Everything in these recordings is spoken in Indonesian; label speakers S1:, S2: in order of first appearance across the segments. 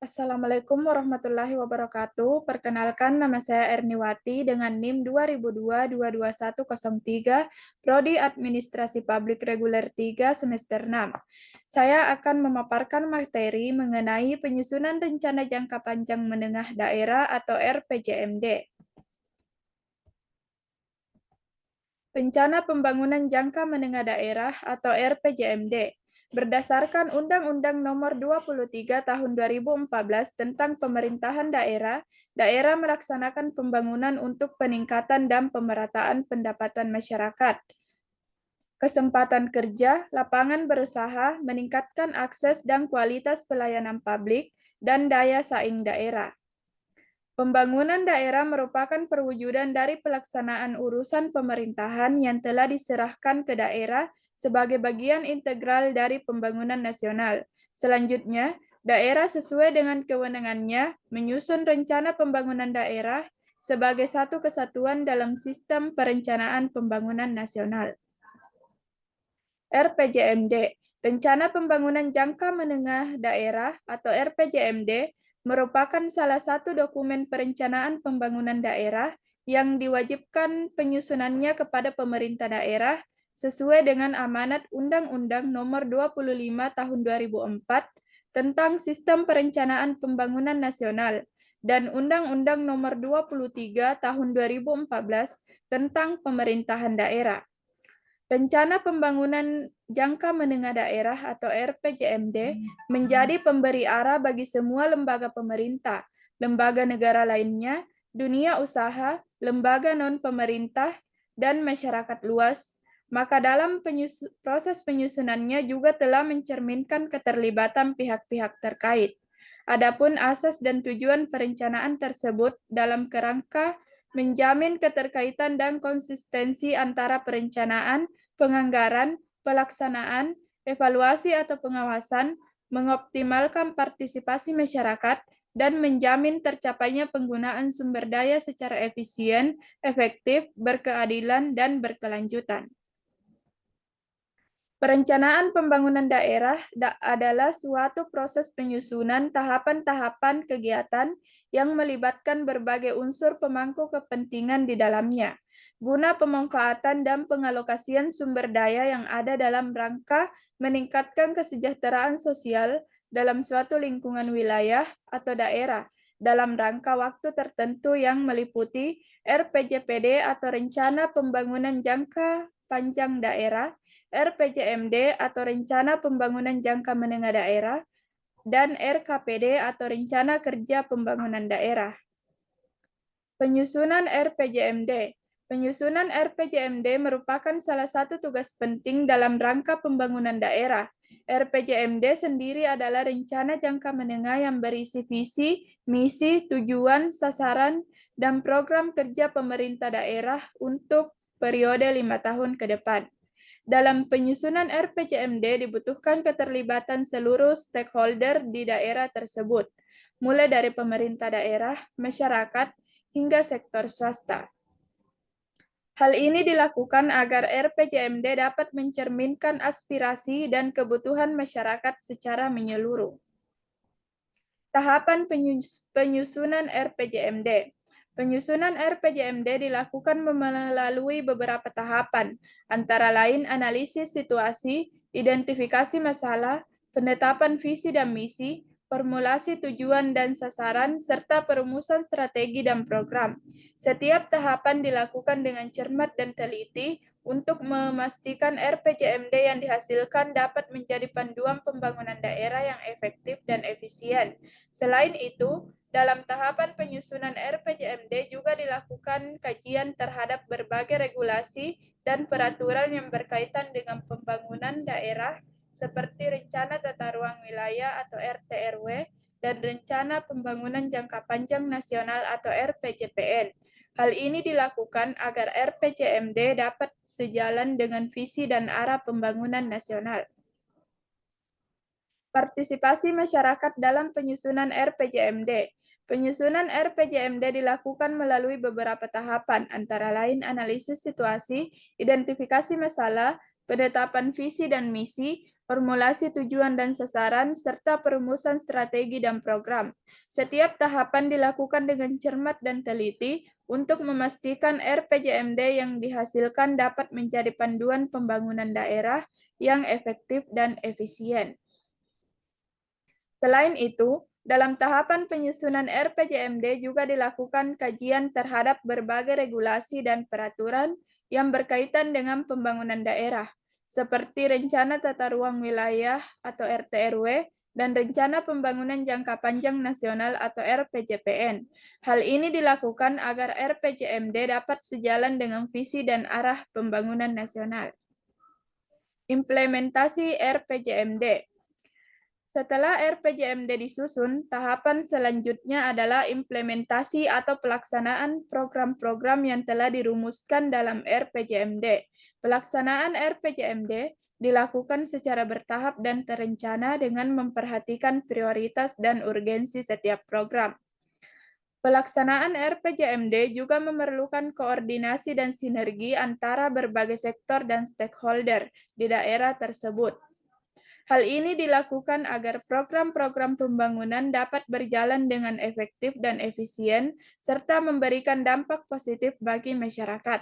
S1: Assalamualaikum warahmatullahi wabarakatuh. Perkenalkan, nama saya Erniwati dengan NIM 2022-22103, Prodi Administrasi Publik Reguler 3 semester 6. Saya akan memaparkan materi mengenai penyusunan rencana jangka panjang menengah daerah atau RPJMD. Rencana Pembangunan Jangka Menengah Daerah atau RPJMD berdasarkan Undang-Undang Nomor 23 Tahun 2014 tentang Pemerintahan Daerah, daerah melaksanakan pembangunan untuk peningkatan dan pemerataan pendapatan masyarakat, kesempatan kerja, lapangan berusaha, meningkatkan akses dan kualitas pelayanan publik, dan daya saing daerah. Pembangunan daerah merupakan perwujudan dari pelaksanaan urusan pemerintahan yang telah diserahkan ke daerah sebagai bagian integral dari pembangunan nasional. Selanjutnya, daerah sesuai dengan kewenangannya menyusun rencana pembangunan daerah sebagai satu kesatuan dalam sistem perencanaan pembangunan nasional. RPJMD, Rencana Pembangunan Jangka Menengah Daerah atau RPJMD, merupakan salah satu dokumen perencanaan pembangunan daerah yang diwajibkan penyusunannya kepada pemerintah daerah sesuai dengan amanat Undang-Undang Nomor 25 Tahun 2004 tentang Sistem Perencanaan Pembangunan Nasional dan Undang-Undang Nomor 23 Tahun 2014 tentang Pemerintahan Daerah. Rencana Pembangunan Jangka Menengah Daerah atau RPJMD menjadi pemberi arah bagi semua lembaga pemerintah, lembaga negara lainnya, dunia usaha, lembaga non-pemerintah, dan masyarakat luas. Maka dalam proses penyusunannya juga telah mencerminkan keterlibatan pihak-pihak terkait. Adapun asas dan tujuan perencanaan tersebut dalam kerangka menjamin keterkaitan dan konsistensi antara perencanaan, penganggaran, pelaksanaan, evaluasi atau pengawasan, mengoptimalkan partisipasi masyarakat, dan menjamin tercapainya penggunaan sumber daya secara efisien, efektif, berkeadilan, dan berkelanjutan. Perencanaan pembangunan daerah adalah suatu proses penyusunan tahapan-tahapan kegiatan yang melibatkan berbagai unsur pemangku kepentingan di dalamnya, guna pemanfaatan dan pengalokasian sumber daya yang ada dalam rangka meningkatkan kesejahteraan sosial dalam suatu lingkungan wilayah atau daerah, dalam rangka waktu tertentu yang meliputi RPJPD atau Rencana Pembangunan Jangka Panjang Daerah, RPJMD atau Rencana Pembangunan Jangka Menengah Daerah, dan RKPD atau Rencana Kerja Pembangunan Daerah. Penyusunan RPJMD. Penyusunan RPJMD merupakan salah satu tugas penting dalam rangka pembangunan daerah. RPJMD sendiri adalah rencana jangka menengah yang berisi visi, misi, tujuan, sasaran, dan program kerja pemerintah daerah untuk periode 5 tahun ke depan. Dalam penyusunan RPJMD dibutuhkan keterlibatan seluruh stakeholder di daerah tersebut, mulai dari pemerintah daerah, masyarakat, hingga sektor swasta. Hal ini dilakukan agar RPJMD dapat mencerminkan aspirasi dan kebutuhan masyarakat secara menyeluruh. Tahapan penyusunan RPJMD. Penyusunan RPJMD dilakukan melalui beberapa tahapan, antara lain analisis situasi, identifikasi masalah, penetapan visi dan misi, formulasi tujuan dan sasaran, serta perumusan strategi dan program. Setiap tahapan dilakukan dengan cermat dan teliti untuk memastikan RPJMD yang dihasilkan dapat menjadi panduan pembangunan daerah yang efektif dan efisien. Selain itu, dalam tahapan penyusunan RPJMD juga dilakukan kajian terhadap berbagai regulasi dan peraturan yang berkaitan dengan pembangunan daerah seperti Rencana Tata Ruang Wilayah atau RTRW dan Rencana Pembangunan Jangka Panjang Nasional atau RPJPN. Hal ini dilakukan agar RPJMD dapat sejalan dengan visi dan arah pembangunan nasional. Partisipasi masyarakat dalam penyusunan RPJMD. Penyusunan RPJMD dilakukan melalui beberapa tahapan, antara lain analisis situasi, identifikasi masalah, penetapan visi dan misi, formulasi tujuan dan sasaran, serta perumusan strategi dan program. Setiap tahapan dilakukan dengan cermat dan teliti untuk memastikan RPJMD yang dihasilkan dapat menjadi panduan pembangunan daerah yang efektif dan efisien. Selain itu, dalam tahapan penyusunan RPJMD juga dilakukan kajian terhadap berbagai regulasi dan peraturan yang berkaitan dengan pembangunan daerah, seperti Rencana Tata Ruang Wilayah atau RTRW dan Rencana Pembangunan Jangka Panjang Nasional atau RPJPN. Hal ini dilakukan agar RPJMD dapat sejalan dengan visi dan arah pembangunan nasional. Implementasi RPJMD. Setelah RPJMD disusun, tahapan selanjutnya adalah implementasi atau pelaksanaan program-program yang telah dirumuskan dalam RPJMD. Pelaksanaan RPJMD dilakukan secara bertahap dan terencana dengan memperhatikan prioritas dan urgensi setiap program. Pelaksanaan RPJMD juga memerlukan koordinasi dan sinergi antara berbagai sektor dan stakeholder di daerah tersebut. Hal ini dilakukan agar program-program pembangunan dapat berjalan dengan efektif dan efisien, serta memberikan dampak positif bagi masyarakat.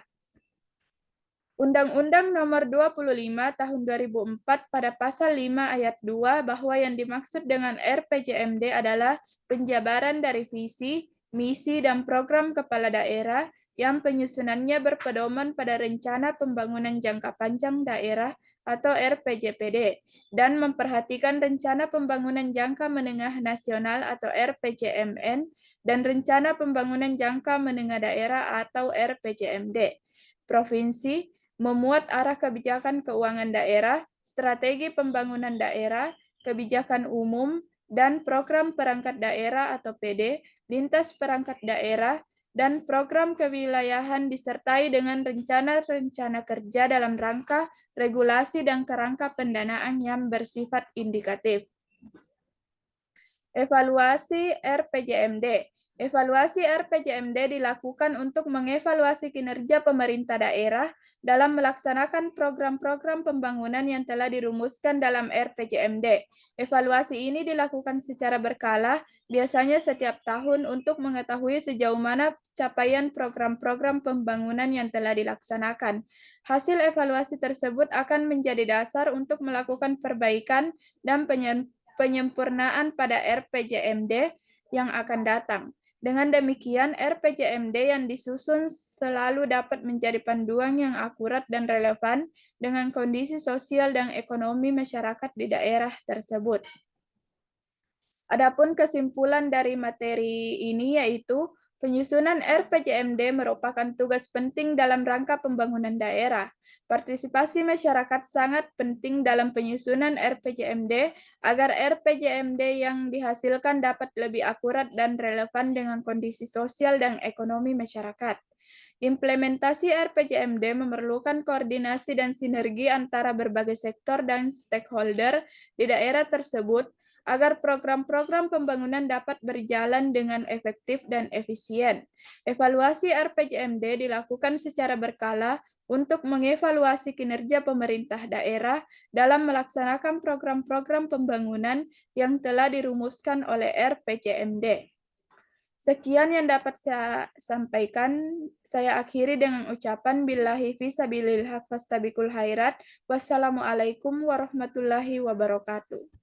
S1: Undang-Undang Nomor 25 Tahun 2004 pada Pasal 5 Ayat 2 bahwa yang dimaksud dengan RPJMD adalah penjabaran dari visi, misi, dan program kepala daerah yang penyusunannya berpedoman pada Rencana Pembangunan Jangka Panjang Daerah atau RPJPD, dan memperhatikan Rencana Pembangunan Jangka Menengah Nasional atau RPJMN, dan Rencana Pembangunan Jangka Menengah Daerah atau RPJMD. Provinsi memuat arah kebijakan keuangan daerah, strategi pembangunan daerah, kebijakan umum, dan program perangkat daerah atau PD, lintas perangkat daerah, dan program kewilayahan disertai dengan rencana-rencana kerja dalam rangka regulasi dan kerangka pendanaan yang bersifat indikatif. Evaluasi RPJMD. Evaluasi RPJMD dilakukan untuk mengevaluasi kinerja pemerintah daerah dalam melaksanakan program-program pembangunan yang telah dirumuskan dalam RPJMD. Evaluasi ini dilakukan secara berkala, biasanya setiap tahun untuk mengetahui sejauh mana capaian program-program pembangunan yang telah dilaksanakan. Hasil evaluasi tersebut akan menjadi dasar untuk melakukan perbaikan dan penyempurnaan pada RPJMD yang akan datang. Dengan demikian, RPJMD yang disusun selalu dapat menjadi panduan yang akurat dan relevan dengan kondisi sosial dan ekonomi masyarakat di daerah tersebut. Adapun kesimpulan dari materi ini yaitu penyusunan RPJMD merupakan tugas penting dalam rangka pembangunan daerah. Partisipasi masyarakat sangat penting dalam penyusunan RPJMD agar RPJMD yang dihasilkan dapat lebih akurat dan relevan dengan kondisi sosial dan ekonomi masyarakat. Implementasi RPJMD memerlukan koordinasi dan sinergi antara berbagai sektor dan stakeholder di daerah tersebut agar program-program pembangunan dapat berjalan dengan efektif dan efisien. Evaluasi RPJMD dilakukan secara berkala untuk mengevaluasi kinerja pemerintah daerah dalam melaksanakan program-program pembangunan yang telah dirumuskan oleh RPJMD. Sekian yang dapat saya sampaikan. Saya akhiri dengan ucapan billahi fisabilillah fastabikul khairat. Wassalamualaikum warahmatullahi wabarakatuh.